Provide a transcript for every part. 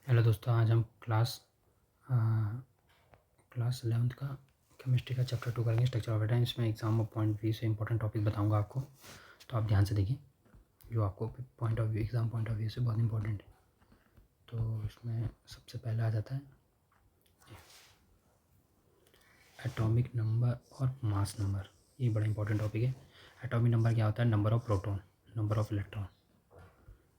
Hello दोस्तों, आज हम क्लास 11th का केमिस्ट्री का चैप्टर 2 करेंगे, स्ट्रक्चर ऑफ एटम। इसमें एग्जाम ऑफ पॉइंट व्यू से इंपॉर्टेंट टॉपिक बताऊंगा आपको, तो आप ध्यान से देखिए, जो आपको point of view exam point of view से बहुत इंपॉर्टेंट है। तो इसमें सबसे पहले आ जाता है एटॉमिक नंबर और मास नंबर। ये बड़ा इंपॉर्टेंट टॉपिक है। एटॉमिक नंबर क्या होता है? Number of proton, number of electron.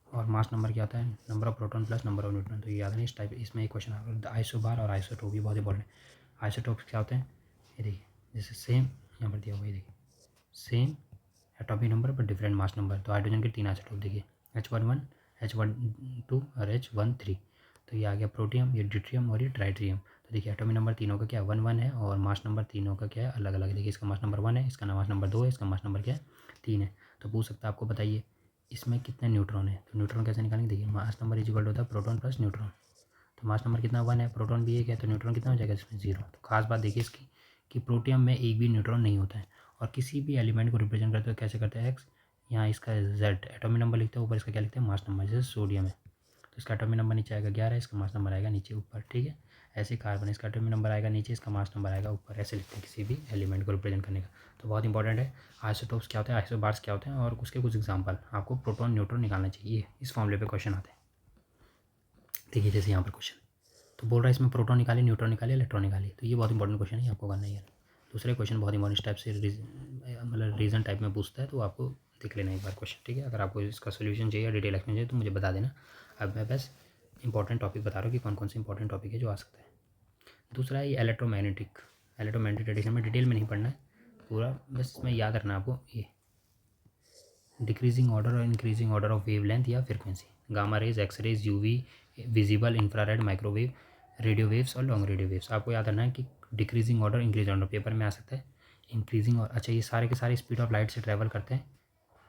और मास नंबर क्या होता है? Number of proton plus number of neutron. तो ये याद नहीं, इस टाइप इसमें एक क्वेश्चन आता है। आइसोबार और आइसोटोप भी बहुत इंपॉर्टेंट है। आइसोटोप क्या होते हैं? ये देखिए, जैसे सेम यहाँ पर दिया हुआ है, ये देखिए सेम एटॉमिक नंबर पर डिफरेंट मास नंबर। तो हाइड्रोजन के 3 आइसोटोप देखिए, H11, H12 और H13। तो ये आ गया प्रोटियम, ये ड्यूट्रियम और ये ट्राइट्रियम। तो देखिए एटॉमिक नंबर तीनों का क्या है? 1 1 है, और मास नंबर तीनों का क्या है? अलग अलग। देखिए इसका मास नंबर 1 है, इसका मास नंबर 2 है, इसका मास नंबर क्या है? 3 है। तो पूछ सकता है आपको, बताइए इसमें कितने न्यूट्रॉन है? तो न्यूट्रॉन कैसे निकालेंगे? देखिए mass number is equal to होता है प्रोटॉन प्लस न्यूट्रॉन। तो मास नंबर कितना? 1 है, प्रोटॉन भी 1 है, तो न्यूट्रॉन कितना हो जाएगा इसमें? 0। तो खास बात देखिए इसकी कि प्रोटियम में एक भी न्यूट्रॉन नहीं होता है। और किसी भी एलिमेंट को रिप्रेजेंट करते हो कैसे करते हैं? एक्स, यहाँ इसका जेड एटॉमिक नंबर लिखते हैं, ऊपर इसका क्या लिखते हैं? Mass number. जैसे सोडियम है तो इसका एटॉमिक नंबर नीचे आएगा 11, इसका मास नंबर आएगा नीचे ऊपर, ठीक है। ऐसे कार्बन, इसका एटॉमिक नंबर आएगा नीचे, इसका मास नंबर आएगा ऊपर। ऐसे लिखते हैं किसी भी एलिमेंट को रिप्रेजेंट करने का। तो बहुत इंपॉर्टेंट है। आइसोटोप्स क्या होते हैं, आइसोबार्स क्या होते हैं, और उसके कुछ एग्जाम्पल आपको प्रोटॉन न्यूट्रॉन निकालना चाहिए। इस फॉर्मूले पे क्वेश्चन आते हैं। देखिए जैसे यहाँ पर क्वेश्चन तो बोल रहा है इसमें प्रोटॉन निकालिए, न्यूट्रॉन निकालिए, इलेक्ट्रॉन निकालिए। तो ये बहुत इंपॉर्टेंट क्वेश्चन है, आपको करना ही है। दूसरे क्वेश्चन बहुत इंपॉर्टेंट टाइप से मतलब रीजन टाइप में पूछता है, तो आपको देख लेना एक बार क्वेश्चन, ठीक है। अगर आपको इसका सोल्यूशन चाहिए, डिटेल एक्सप्लेन चाहिए, तो मुझे बता देना। अब मैं बस इंपॉर्टेंट टॉपिक बता रहा हूँ कि कौन कौन से इंपॉर्टेंट टॉपिक है जो आ सकता है। दूसरा है ये इलेक्ट्रोमैग्नेटिक। इलेक्ट्रोमैग्नेटिक रेडिएशन में डिटेल में नहीं पढ़ना है पूरा, बस इसमें याद रखना आपको ये डिक्रीजिंग ऑर्डर और इंक्रीजिंग ऑर्डर ऑफ वेवलेंथ या frequency, gamma rays, X rays, UV, visible, infrared, microwave, radio waves और लॉन्ग रेडियो वेव्स। आपको याद रखना है कि decreasing order, increasing order paper में आ सकता है। इंक्रीजिंग और अच्छा, ये सारे के सारे स्पीड ऑफ लाइट से ट्रैवल करते हैं,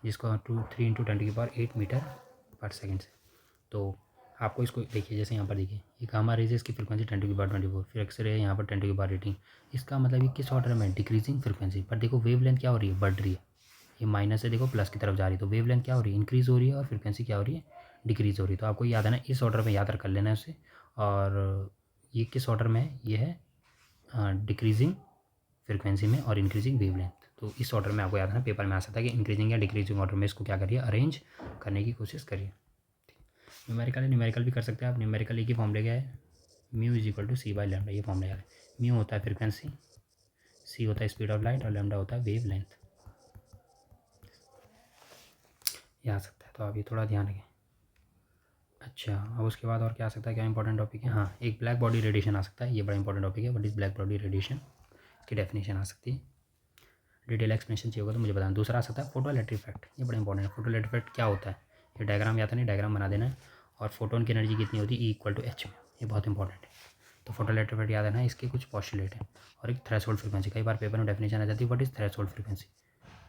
जिसको 3 × 10⁸ मीटर पर सेकेंड से। तो आपको इसको देखिए, जैसे यहाँ पर देखिए, ये गामा रेज इसकी फ्रीक्वेंसी 10⁻24, फिर एक्सरे यहाँ पर 10⁻18। इसका मतलब ये किस ऑर्डर में? Decreasing frequency. पर देखो वेवलेंथ क्या हो रही है? बढ़ रही है। ये माइनस से देखो प्लस की तरफ जा रही है, तो वेवलेंथ क्या हो रही है? इंक्रीज हो रही है, और फ्रीक्वेंसी क्या हो रही है? डिक्रीज हो रही है। तो आपको याद है ना, इस ऑर्डर में याद कर लेना है उसे। और ये किस ऑर्डर में है? ये है डिक्रीजिंग फ्रीक्वेंसी में और इंक्रीजिंग वेवलेंथ। तो इस ऑर्डर में आपको याद है ना, पेपर में आ सकता है कि इंक्रीजिंग या डिक्रीजिंग ऑर्डर में इसको क्या करिए? अरेंज करने की कोशिश करिए। न्यूमेरिकल है, न्यूमेरिकल भी कर सकते हैं आप। न्यूमेरिकल एक ही फॉर्मूले क्या है? Mu is equal to c/λ। ये फॉर्मूला याद है। म्यू होता है फ्रीक्वेंसी, सी होता है स्पीड ऑफ लाइट, और लैम्डा होता है वेव लेंथ। ये आ सकता है, तो आप ये थोड़ा ध्यान रखें। अच्छा, अब उसके बाद और क्या आ सकता है? क्या इंपॉर्टेंट टॉपिक है? हाँ, एक ब्लैक बॉडी रेडिएशन आ सकता है। ये बड़ा इंपॉर्टेंट टॉपिक है। What is black body radiation की डेफिनेशन आ सकती है। डिटेल एक्सप्लेनेशन चाहिए होगा तो मुझे बताना। दूसरा आ सकता है फोटो इलेक्ट्रिक इफेक्ट। ये बड़ा इंपॉर्टेंट है। फोटो इलेक्ट्रिक इफेक्ट क्या होता है? ये डायग्राम या था नहीं, डायग्राम बना देना है। और फोटोन की एनर्जी कितनी होती है? E = H में। ये बहुत इंपॉर्टेंट है। तो फोटो इलेक्ट्रिक इफेक्ट याद है ना, इसके कुछ पॉस्टुलेट है। और एक थ्रेशोल्ड फ्रीक्वेंसी, कई बार पेपर में डेफिनेशन आ जाती है। What is threshold frequency?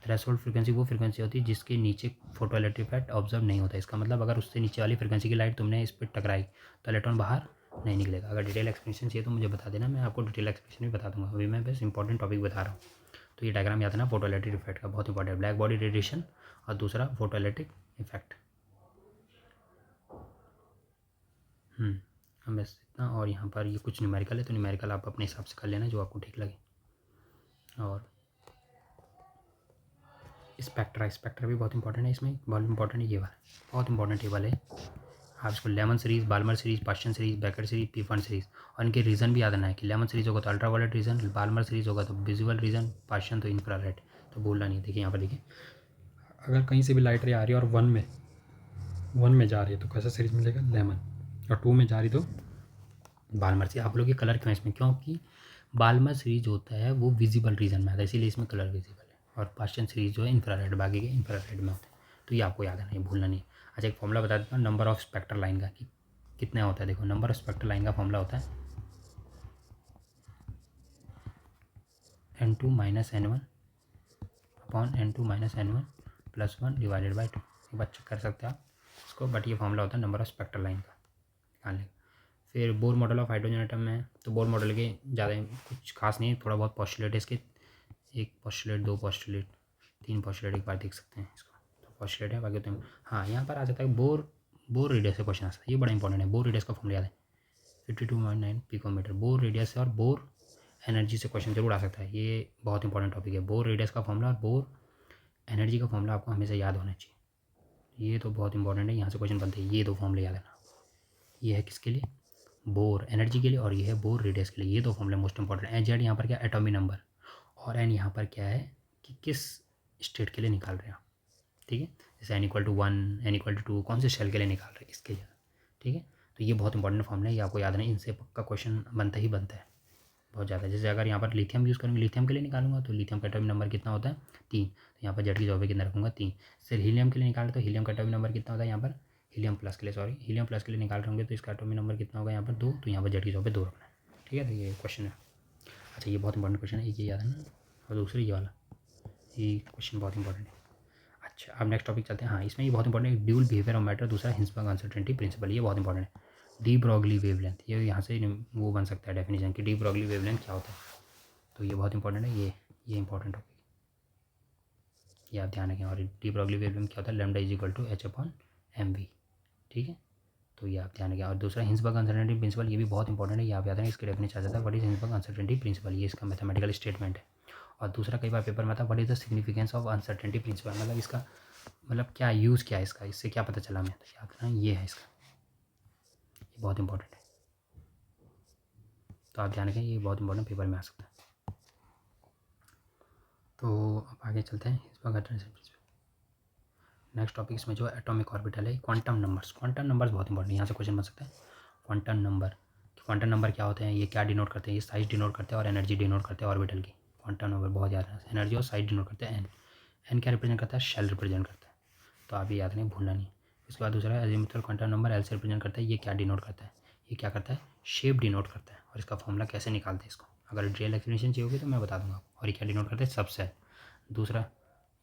Threshold frequency वो फ्रीक्वेंसी होती है जिसके नीचे फोटो इलेक्ट्रिक इफेक्ट ऑब्जर्व नहीं होता। इसका मतलब अगर उससे नीचे वाली फ्रीक्वेंसी की लाइट तुमने इस पर टकराई तो इलेक्ट्रॉन बाहर नहीं निकलेगा। अगर डिटेल एक्सप्लेनेशन चाहिए तो मुझे बता देना, मैं आपको डिटेल एक्सप्लेनेशन भी बता दूंगा। अभी मैं बस इंपॉर्टेंट टॉपिक बता रहा हूँ। तो ये डायग्राम याद है ना, फोटो इलेक्ट्रिक इफेक्ट का, बहुत इंपॉर्टेंट है। ब्लैक बॉडी रेडिएशन और दूसरा फोटो इलेक्ट्रिक इफेक्ट। हम बस इतना। और यहाँ पर ये कुछ न्यूमेरिकल है, तो न्यूमेरिकल आप अपने हिसाब से कर लेना जो आपको ठीक लगे। और स्पेक्ट्रा भी बहुत इंपॉर्टेंट है। इसमें बहुत इंपॉर्टेंट ये वाला, बहुत इंपॉर्टेंट टेबल है। आप इसको Lyman series, Balmer series, Paschen series, Brackett series, पीफर्न सीरीज, और इनके रीजन भी याद रखना है कि लेमन सीरीज होगा तो अल्ट्रावायलेट रीजन, बाल्मर सीरीज होगा तो विजुअल रीजन, पास्चन तो इंफ्रारेड। तो भूलना नहीं। देखिए यहाँ पर देखिए, अगर कहीं से भी लाइट रे आ रही है और वन में जा रही है तो कैसा सीरीज मिलेगा? लेमन। और 2 में जा रही तो बाल्मर सीरीज। आप लोग ये कलर क्यों इसमें? क्योंकि बाल्मर सीरीज होता है वो विजिबल रीजन में आता है, इसीलिए इसमें कलर विजिबल है। और पास्चन सीरीज जो है इंफ्रारेड, बाकी के इंफ्रारेड में होते हैं। तो ये आपको याद है, नहीं भूलना नहीं। अच्छा, एक फॉर्मूला बता देता हूँ नंबर ऑफ स्पेक्ट्रल लाइन का कि कितना होता है। देखो, नंबर ऑफ स्पेक्ट्रल लाइन का फॉर्मूला होता है n2 - n1 upon n2 - n1 + 1 divided by 2। ये बात चेक कर सकते हैं आप इसको, बट ये फॉर्मूला होता है नंबर ऑफ स्पेक्ट्रल लाइन का, ध्यान लें। फिर Bohr model of hydrogen atom में, तो बोर मॉडल के ज़्यादा कुछ खास नहीं है, थोड़ा बहुत पॉस्टुलेट है इसके। एक पॉस्टुलेट, 2 पॉस्टुलेट, 3 पॉस्टुलेट, एक बार देख सकते हैं इसको। तो पॉस्टुलेट है बाकी। तो हाँ, यहाँ पर आ जाता है बोर रेडियस से क्वेश्चन आ सकता है। ये बड़ा इंपॉर्टेंट है। बोर रेडियस का फॉर्मूला याद है, 52.9 पिकोमीटर। बोर रेडियस से और बोर एनर्जी से क्वेश्चन जरूर आ सकता है, ये बहुत इंपॉर्टेंट टॉपिक है। बोर रेडियस का फॉर्मूला और बोर एनर्जी का फॉर्मूला आपको हमेशा याद होना चाहिए, ये तो बहुत इंपॉर्टेंट है, यहाँ से क्वेश्चन बनते हैं। ये दो फॉर्मूले याद रखना, ये है किसके लिए, बोर एनर्जी के लिए, और ये है बोर रेडियस के लिए। ये दो फॉर्मूले मोस्ट इंपॉर्टेंट है। जेड यहाँ पर क्या एटॉमिक नंबर, और एन यहाँ पर क्या है कि किस स्टेट के लिए निकाल रहे हैं आप, ठीक है। जैसे n = 1, n = 2 कौन से शेल के लिए निकाल रहे हैं, इसके लिए, ठीक है। तो ये बहुत इंपॉर्टेंट फॉर्मूला है, ये आपको याद नहीं, इनसे पक्का क्वेश्चन बनता ही बनता है बहुत ज़्यादा। जैसे अगर यहाँ पर लिथियम यूज़ करेंगे, लिथियम के लिए निकालूंगा तो लिथियम का एटॉमिक नंबर कितना होता है 3, तो यहाँ पर जेड की जगह पे कितना रखूँगा 3। फिर हीलियम के लिए निकालें तो हीलियम का एटॉमिक नंबर कितना होता है यहाँ पर, हीलियम प्लस के लिए, सॉरी हीलियम प्लस के लिए निकाल रहे होंगे तो इसका एटॉमिक नंबर कितना होगा यहाँ पर 2, तो यहाँ पर जेड की जगह पे 2 रखना है, ठीक है। तो ये क्वेश्चन है, अच्छा ये बहुत इंपॉर्टेंट क्वेश्चन है, एक ये याद है ना, और दूसरी ये वाला, ये क्वेश्चन बहुत इंपॉर्टेंट है। अच्छा अब नेक्स्ट टॉपिक चलते हैं। हाँ इसमें ये बहुत इंपॉर्टेंट है, ड्यूल बिहेवियर ऑफ मैटर, दूसरा हिंसबर्ग अनसर्टेनिटी प्रिंसिपल, ये बहुत इंपॉर्टेंट है। डी ब्रॉगली वेवलेंथ, ये यहाँ से वो बन सकता है डेफिनेशन कि डी ब्रॉगली वेवलेंथ क्या होता है, तो ये बहुत इंपॉर्टेंट है, ये इंपॉर्टेंट टॉपिक, ये आप ध्यान रखें। और डी ब्रॉगली वेवलेंथ क्या होता है, लैम्डा = h/mv, ठीक है। तो ये आप ध्यान रखें। और दूसरा हिंसबर्ग अनसर्टेनिटी प्रिंसिपल, ये भी बहुत इंपॉर्टेंट है, ये आप याद रखें, इसके डेफिनेशन आ जाता है what is Hinsberg uncertainty principle, ये इसका मैथमेटिकल स्टेटमेंट है। और दूसरा कई बार पेपर में आता है what is the significance of uncertainty principle, मतलब इसका मतलब क्या यूज़ क्या है इसका, इससे क्या पता चला हमें, तो याद रखना ये है इसका, ये बहुत इंपॉर्टेंट है, तो आप ध्यान रखें, ये बहुत इंपॉर्टेंट पेपर में आ सकता है। तो अब आगे चलते हैं नेक्स्ट टॉपिक, इसमें जो एटॉमिक ऑर्बिटल है, क्वांटम नंबर्स, क्वांटम नंबर्स बहुत इंपॉर्टेंट है, यहाँ से क्वेश्चन बन सकता है। क्वांटम नंबर क्या होते हैं, ये क्या डिनोट करते हैं, ये साइज डिनोट करते हैं और एनर्जी डिनोट करते हैं ऑर्बिटल की। क्वांटम नंबर बहुत ज़्यादा, एनर्जी और साइज डिनोट करते हैं। एन क्या रिप्रेजेंट करता है, शेल रिप्रेजेंट करता है, तो आप ये याद नहीं, भूलना नहीं। उसके बाद दूसरा अजीमुथल क्वांटम नंबर एल से रिप्रेजेंट करता है, ये क्या डिनोट करता है, ये क्या करता है, शेप डिनोट करता है, और इसका फॉर्मूला कैसे निकालते हैं इसको, अगर डिटेल एक्सप्लेनेशन चाहिए होगी तो मैं बता दूंगा आपको। और ये क्या डिनोट करता है, सबसेल। दूसरा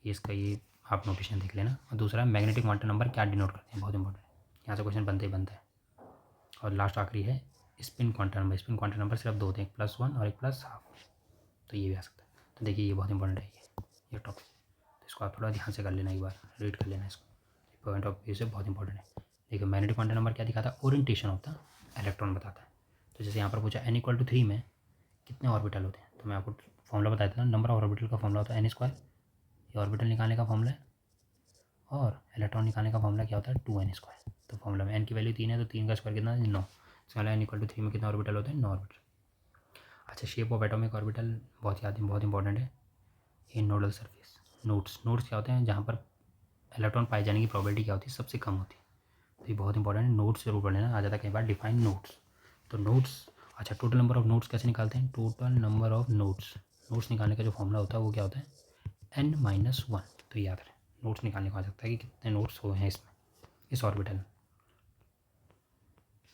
ये इसका ये आप नोटेशन देख लेना। और दूसरा मैग्नेटिक क्वांटम नंबर क्या डिनोट करते हैं, बहुत इंपॉर्टेंट है, यहाँ से क्वेश्चन बनते ही बनता है। और लास्ट आखिरी है spin quantum number, spin quantum number सिर्फ 2 होते हैं, एक +1 और एक +12, तो ये भी आ सकता है। तो देखिए ये बहुत इंपॉर्टेंट है ये टॉपिक, तो इसको आप थोड़ा ध्यान से कर लेना, एक बार रीड कर लेना इसको, पॉइंट ऑफ व्यू से बहुत इंपॉर्टेंट है। देखिए मैग्नेटिक क्वांटम नंबर क्या दिखाता है, ओरिएंटेशन ऑफ द इलेक्ट्रॉन बताता है। तो जैसे यहाँ पर पूछा n = 3 में कितने ऑर्बिटल होते हैं, तो मैं आपको फॉर्मूला बता देता हूँ, नंबर ऑफ ऑर्बिटल का फॉर्मूला होता है n², ये ऑर्बिटल निकालने का फॉर्मूला है, और इलेक्ट्रॉन निकालने का फॉर्मूला क्या होता है 2n²। तो फॉर्मूला में n की वैल्यू 3 है, तो 3 का स्क्वायर कितना है 9, इसका n = 3 में कितना ऑर्बिटल होते हैं 9 ऑर्बिटल। अच्छा शेप ऑफ एटॉमिक ऑर्बिटल बहुत इंपॉर्टेंट है। ये नोडल सरफेस, नोड्स क्या होते हैं, जहाँ पर इलेक्ट्रॉन पाए जाने की प्रोबेबिलिटी क्या होती है, सबसे कम होती है, तो ये बहुत इंपॉर्टेंट है। नोड्स जरूर पढ़ लेना, आ जाता है कई बार डिफाइन नोड्स, तो नोड्स। अच्छा टोटल नंबर ऑफ नोड्स कैसे निकालते हैं, टोटल नंबर ऑफ नोड्स निकालने का जो फॉर्मूला होता है वो क्या होता है n-1, तो याद रहे नोट्स निकालने को आ सकता है कि कितने नोट्स हुए हैं इसमें, इस ऑर्बिटल में।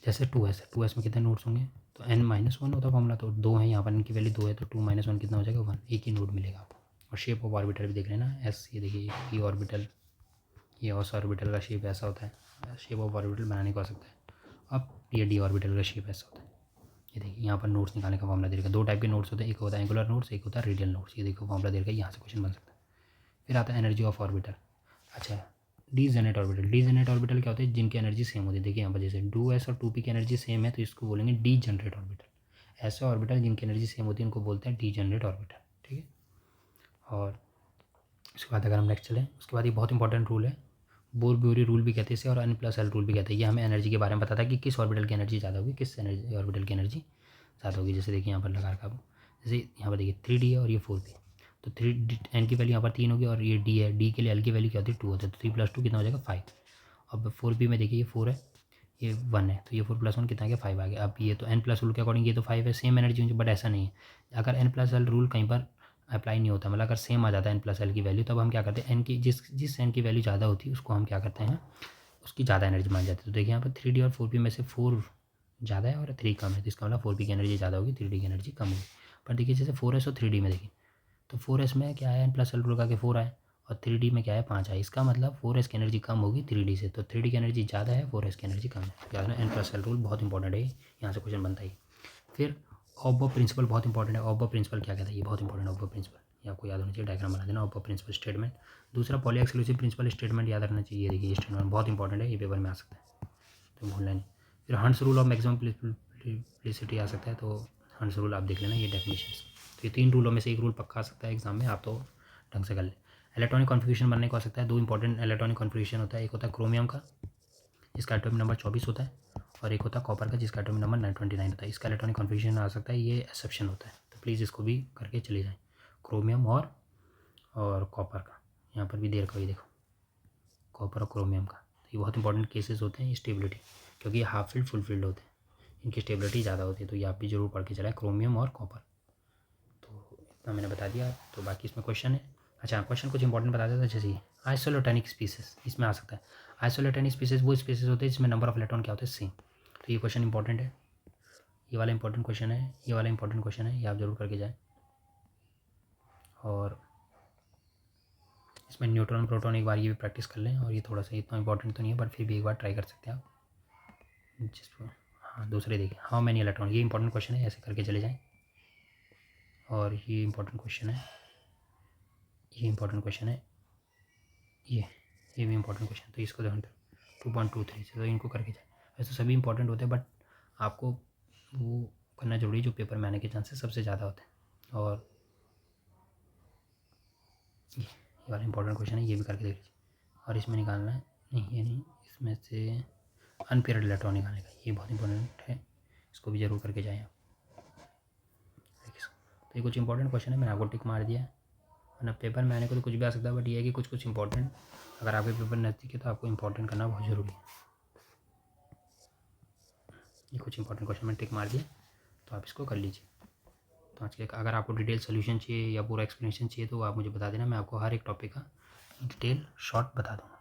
जैसे 2s में कितने नोट्स होंगे, तो n-1 होता है फॉर्मूला, तो 2 है यहाँ पर, इनकी वैल्यू 2 है, तो 2 - 1 कितना हो जाएगा 1, एक ही नोड मिलेगा आपको। और शेप ऑफ ऑर्बिटल भी देख लेना, एस, ये देखिए ये ऑर्बिटल, ये ऑस ऑर्बिटल का शेप ऐसा होता है, शेप ऑफ ऑर्बिटल बनाने को आ सकता है। अब ये डी ऑर्बिटल का शेप ऐसा होता है, ये देखिए यहाँ पर नोट्स निकालने का फॉर्मूला दे रखा है। 2 टाइप के नोट्स होते हैं, एक होता है एंगुलर नोट्स, एक होता है रेडियल नोट्स, ये देखो फॉर्मूला दे रखा है, यहाँ से क्वेश्चन बन सकता है। फिर आता है एनर्जी ऑफ ऑर्बिटल। अच्छा डीजेनेरेट ऑर्बिटल क्या होते हैं, जिनकी एनर्जी सेम होती है, देखिए यहाँ पर जैसे 2s और 2p की एनर्जी सेम है, तो इसको बोलेंगे डीजेनरेट ऑर्बिटल। ऐसे ऑर्बिटल जिनकी एनर्जी सेम होती है उनको बोलते हैं डीजेनरेट ऑर्बिटल, ठीक है। और उसके बाद अगर हम नेक्स्ट चलें, उसके बाद ये बहुत इंपॉर्टेंट रूल है, बोर ब्यूरी रूल भी कहते हैं इसे, और n+l रूल भी कहते हैं। ये हमें एनर्जी के बारे में बताता है कि किस ऑर्बिटल की एनर्जी ज़्यादा होगी, किस एनर्जी ऑर्बिटल की एनर्जी ज़्यादा होगी। जैसे देखिए यहाँ पर लगा रखा, जैसे यहाँ पर देखिए 3d है और ये 4p, तो 3 n की वैल्यू यहाँ पर 3 होगी, और ये d है, d के लिए l की वैल्यू क्या होती है 2 होती है, तो 3 + 2 कितना हो जाएगा 5। अब 4p में देखिए ये 4 है, ये 1 है, तो ये 4 + 1 कितना आ गया 5 आ गया। अब ये तो n+ रूल के अकॉर्डिंग ये तो 5 है, सेम एनर्जी होगी, बट ऐसा नहीं है। अगर n+l रूल कहीं पर अप्लाई नहीं होता, मतलब अगर सेम आ जाता है n+l की वैल्यू, तब हम क्या करते हैं, n की जिस n की वैल्यू ज़्यादा होती है उसको हम क्या करते हैं, उसकी ज़्यादा एनर्जी मान जाती है। तो देखिए यहाँ पर 3d और 4p में से 4 ज़्यादा है और 3 कम है, तो इसका मतलब 4p की एनर्जी ज़्यादा होगी, 3d की एनर्जी कम होगी। पर देखिए जैसे 4s और 3d में देखिए, तो 4s में क्या है n+l रूल का के 4 आए, और 3d में क्या है 5 आए, इसका मतलब 4s की एनर्जी कम होगी 3d से, तो 3d की एनर्जी ज़्यादा है, 4s की एनर्जी कम है। याद रखना n+l रूल बहुत इंपॉर्टेंट है, यहाँ से क्वेश्चन बनता है। फिर ऑब्बो प्रिंसिपल बहुत इंपॉर्टेंट है। ऑब्बो प्रिंसिपल क्या कहता है, ये बहुत इंपॉर्टेंट है ऑब्बो प्रिंसिपल, ये आपको याद होना चाहिए, डायग्राम बना देना ऑब्बो प्रिंसिपल स्टेटमेंट। दूसरा पॉली एक्सक्लूसिव प्रिंसिपल स्टेटमेंट याद रखना चाहिए, देखिए ये स्टेटमेंट बहुत इंपॉर्टेंट है, ये पेपर में आ सकता है, तो भूलना नहीं। फिर Hund's rule of maximum multiplicity आ सकता है, तो हंस रूल आप देख लेना ये डेफिनेशंस। तो ये 3 रूलों में से एक रूल पक्का आ सकता है एग्जाम में, आप तो ढंग से कर ले। इलेक्ट्रॉनिक कॉन्फ़िगरेशन बनने को आ सकता है, 2 इंपॉर्टेंट इलेक्ट्रॉनिक कॉन्फ़िगरेशन होता है, एक होता है क्रोमियम का जिसका एटॉमिक नंबर 24 होता है, और एक होता है कॉपर का जिसका एटॉमिक नंबर 929 होता है। इसका इलेक्ट्रॉनिक कॉन्फ़िगरेशन आ सकता है, ये एक्सेप्शन होता है, तो प्लीज़ इसको भी करके चले जाएँ। क्रोमियम और कॉपर का यहाँ पर भी दे रखा है, देखो कॉपर और क्रोमियम का। तो ये बहुत इंपॉर्टेंट केसेस होते हैं स्टेबिलिटी, क्योंकि ये हाफ फील्ड फुल फील्ड होते हैं, इनकी स्टेबिलिटी ज़्यादा होती है, तो ये आप भी जरूर पढ़ के चलाएं, क्रोमियम और कॉपर। तो इतना मैंने बता दिया, तो बाकी इसमें क्वेश्चन है। अच्छा, क्वेश्चन कुछ इंपॉर्टेंट बता देता है, जैसे आइसोलेटोनिक स्पीसीज इसमें आ सकता है। आइसोलेटोनिक स्पीसीज वो स्पीसीज होते हैं जिसमें नंबर ऑफ इलेक्ट्रॉन क्या होते हैं, सेम। तो ये क्वेश्चन इंपॉर्टेंट है, ये वाला इंपॉर्टेंट क्वेश्चन है, ये वाला इंपॉर्टेंट क्वेश्चन है, ये आप जरूर करके जाएँ। और इसमें न्यूट्रॉन प्रोटॉन एक बार ये भी प्रैक्टिस कर लें, और ये थोड़ा सा इतना इंपॉर्टेंट तो नहीं है, बट फिर भी एक बार ट्राई कर सकते हैं आप। जिस हाँ, दूसरे देखिए, हाउ मैनी इलेक्ट्रॉन, ये इंपॉर्टेंट क्वेश्चन है, ऐसे करके चले जाएँ। और ये इंपॉर्टेंट क्वेश्चन है, ये इंपॉर्टेंट क्वेश्चन है, ये भी इंपॉर्टेंट क्वेश्चन, तो इसको ध्यान 2.23 से, तो इनको करके जाए। वैसे तो सभी इंपॉर्टेंट होते हैं, बट आपको वो करना जरूरी जो पेपर में आने के चांसेस सबसे ज़्यादा होते हैं। और ये वाला इंपॉर्टेंट क्वेश्चन है, ये भी करके देख लीजिए। और इसमें निकालना है, नहीं ये नहीं, इसमें से अनपेयर्ड इलेक्ट्रॉन निकालने का, ये बहुत इंपॉर्टेंट है, इसको भी जरूर करके जाएँ आप। तो ये कुछ इंपॉर्टेंट क्वेश्चन है, मैंने आपको टिक मार दिया है, वरना पेपर में आने को तो कुछ भी आ सकता है, बट ये है कि कुछ इंपॉर्टेंट, अगर आपके पेपर नज़दीक है तो आपको इंपॉर्टेंट करना बहुत ज़रूरी है। ये कुछ इंपॉर्टेंट क्वेश्चन मैंने टिक मार दिया, तो आप इसको कर लीजिए। तो आज के अगर आपको डिटेल सोल्यूशन चाहिए या पूरा एक्सप्लेनेशन चाहिए तो आप मुझे बता देना, मैं आपको हर एक टॉपिक का डिटेल शॉर्ट बता दूँगा।